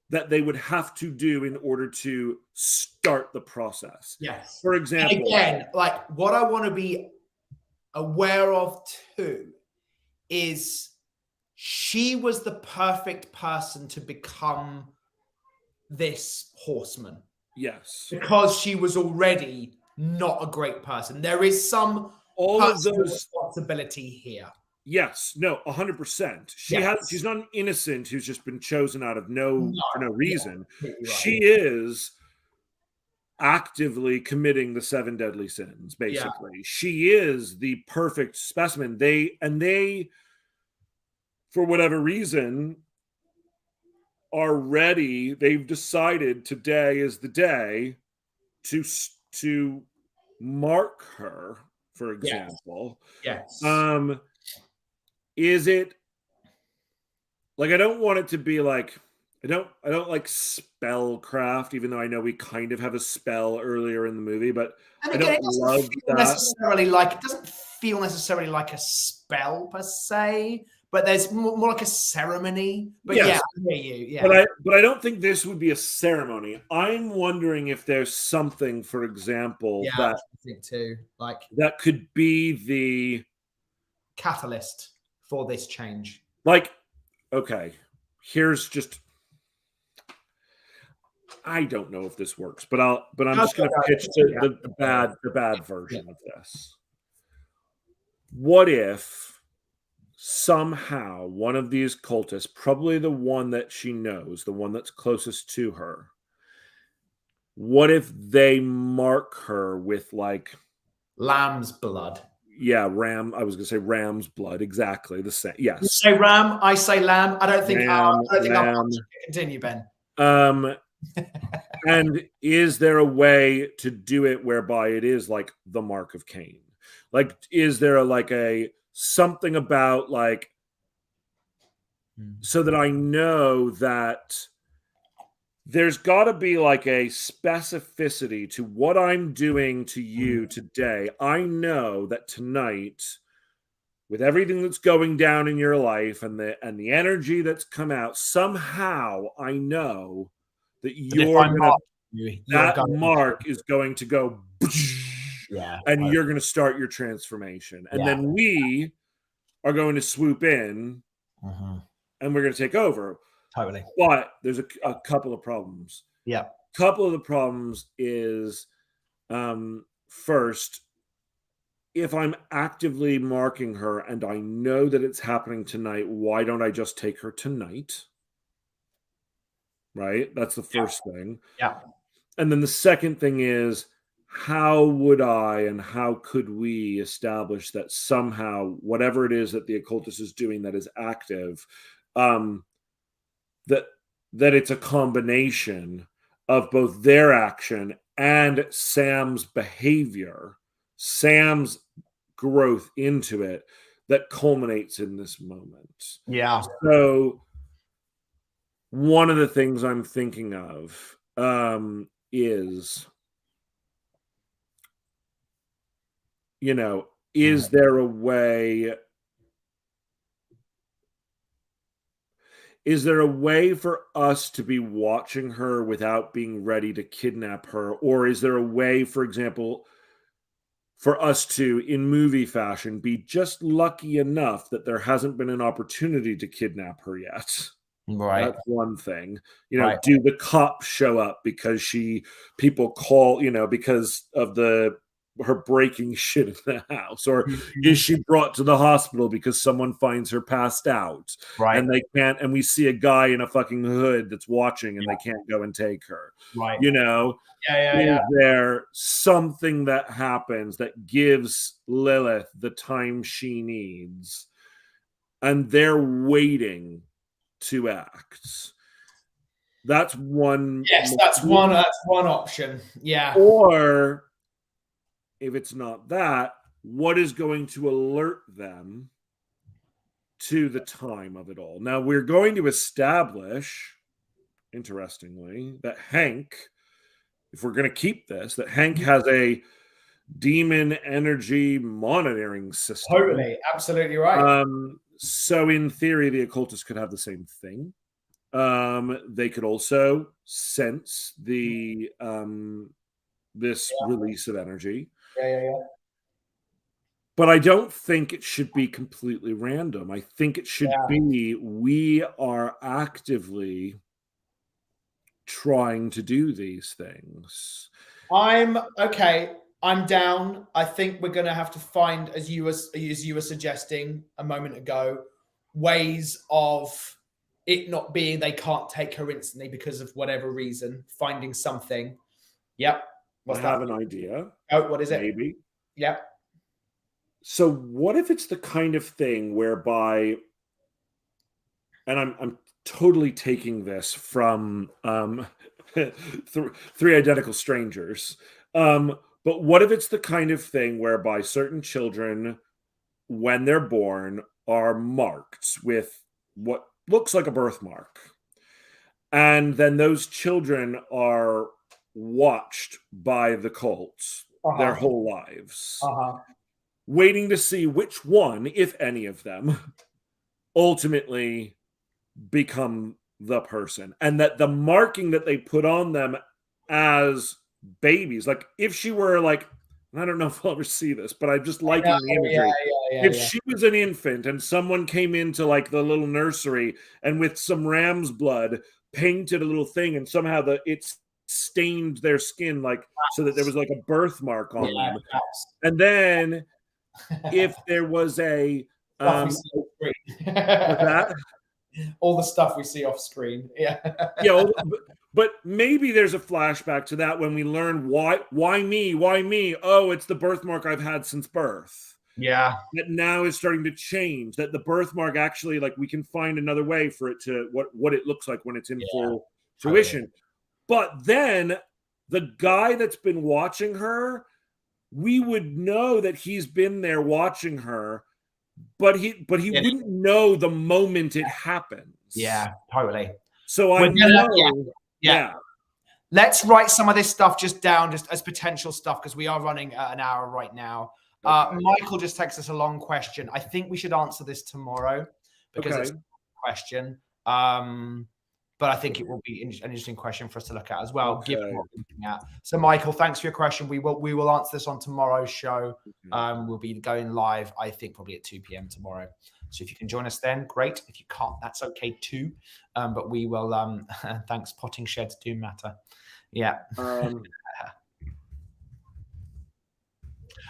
that they would have to do in order to start the process? Yes. For example, and again, like what I want to be aware of too is she was the perfect person to become this horseman. Yes. Because she was already not a great person. There is some responsibility here. Yes. No, 100%. She's not an innocent who's just been chosen out of for no reason. Right. She is actively committing the 7 deadly sins, basically. Yeah. She is the perfect specimen. They, for whatever reason, are ready. They've decided today is the day to mark her, for example. Yes. Is it like, I don't want it to be like, I don't like spellcraft, even though I know we kind of have a spell earlier in the movie, but I don't love that. It doesn't feel necessarily like a spell per se, but there's more like a ceremony. But yes. I hear you. Yeah. But I don't think this would be a ceremony. I'm wondering if there's something, for example, that I think too, like that could be the catalyst for this change. Like, okay, here's just, I don't know if this works, but I'm just going to pitch the bad version of this. What if somehow one of these cultists, probably the one that she knows, the one that's closest to her, what if they mark her with like lamb's blood? Yeah, ram. I was going to say ram's blood. Exactly the same. Yes. You say ram, I say lamb. I don't think I'll continue, Ben. And is there a way to do it whereby it is like the mark of Cain? Like, is there something about like, so that I know that there's got to be like a specificity to what I'm doing to you today. I know that tonight, with everything that's going down in your life and the energy that's come out, somehow I know that that mark is going to go, and you're going to start your transformation. And then we are going to swoop in and we're going to take over. Totally. But there's a couple of problems. Yeah. Couple of the problems is, first, if I'm actively marking her and I know that it's happening tonight, why don't I just take her tonight? Right? That's the first thing. Yeah. And then the second thing is, how would I and how could we establish that somehow whatever it is that the occultist is doing that is active, that it's a combination of both their action and Sam's behavior, Sam's growth into it, that culminates in this moment. Yeah. So one of the things I'm thinking of is, you know, is there a way for us to be watching her without being ready to kidnap her? Or is there a way, for example, for us to, in movie fashion, be just lucky enough that there hasn't been an opportunity to kidnap her yet? Right. That's one thing. You know, do the cops show up because people call, you know, because of her breaking shit in the house? Or is she brought to the hospital because someone finds her passed out? Right. And they can't, and we see a guy in a fucking hood that's watching and they can't go and take her. Right. You know? Is there something that happens that gives Lilith the time she needs and they're waiting to act? That's one. Yes, that's one option. Yeah. Or if it's not that, what is going to alert them to the time of it all? Now we're going to establish, interestingly, that Hank, if we're going to keep this, that Hank has a demon energy monitoring system. Totally, absolutely right. So in theory, the occultists could have the same thing. They could also sense the this release of energy. Yeah. But I don't think it should be completely random. I think it should be we are actively trying to do these things. I'm down. I think we're going to have to find, as you were suggesting a moment ago, ways of it not being they can't take her instantly because of whatever reason. Finding something. Yep. I have an idea. Oh, what is it? Maybe. Yep. So what if it's the kind of thing whereby, and I'm totally taking this from Three Identical Strangers, but what if it's the kind of thing whereby certain children, when they're born, are marked with what looks like a birthmark, and then those children are watched by the cults their whole lives, waiting to see which one, if any of them, ultimately become the person, and that the marking that they put on them as babies, like if she were like, I don't know if I'll ever see this, but I'm just liking the imagery. If she was an infant and someone came into like the little nursery and with some ram's blood painted a little thing and somehow it's stained their skin, like so that there was like a birthmark on them. And then if there was a that all the stuff we see off screen, but maybe there's a flashback to that when we learn why me. Oh, it's the birthmark I've had since birth. Yeah, that now is starting to change. That the birthmark actually, like, we can find another way for it to what it looks like when it's in full fruition. But then the guy that's been watching her, we would know that he's been there watching her, but he wouldn't know the moment it happens. Yeah, totally. So I know. Yeah. Let's write some of this stuff just down, just as potential stuff, because we are running an hour right now. Okay. Michael just texts us a long question. I think we should answer this tomorrow because it's a question. But I think it will be an interesting question for us to look at as well, given what we're looking at. So, Michael, thanks for your question. We will answer this on tomorrow's show. We'll be going live, I think, probably at 2 p.m. tomorrow. So if you can join us then, great. If you can't, that's okay too. But we will. Thanks, potting sheds do matter. Yeah.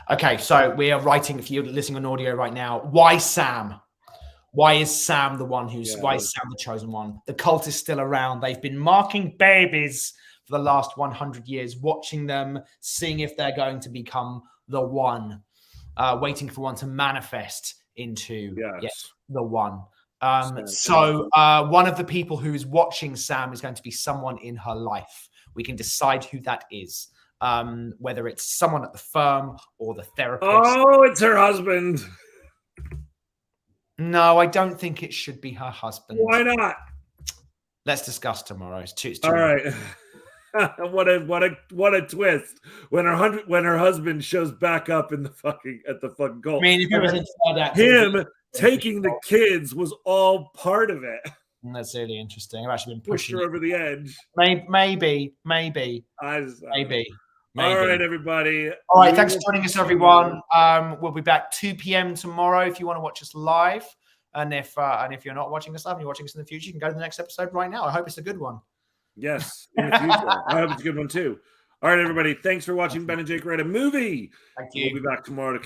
Okay, so we are writing, if you're listening on audio right now, why Sam? Why is Sam the one why is Sam the chosen one? The cult is still around. They've been marking babies for the last 100 years, watching them, seeing if they're going to become the one, waiting for one to manifest into the one. So one of the people who's watching Sam is going to be someone in her life. We can decide who that is. Whether it's someone at the firm or the therapist. Oh, it's her husband. No, I don't think it should be her husband. Why not? Let's discuss tomorrow. It's too All right. What a twist when her husband shows back up in the fucking goal. I mean, if you ever said him taking the kids was all part of it. That's really interesting. I've actually been pushed her over the edge. Maybe. All right, everybody. All right, thanks for joining us, everyone. We'll be back 2 p.m. tomorrow if you want to watch us live. And if you're not watching us live and you're watching us in the future, you can go to the next episode right now. I hope it's a good one. Yes, in the future. I hope it's a good one too. All right, everybody. Thanks for watching Ben and Jake Write a Movie. Thank you. We'll be back tomorrow to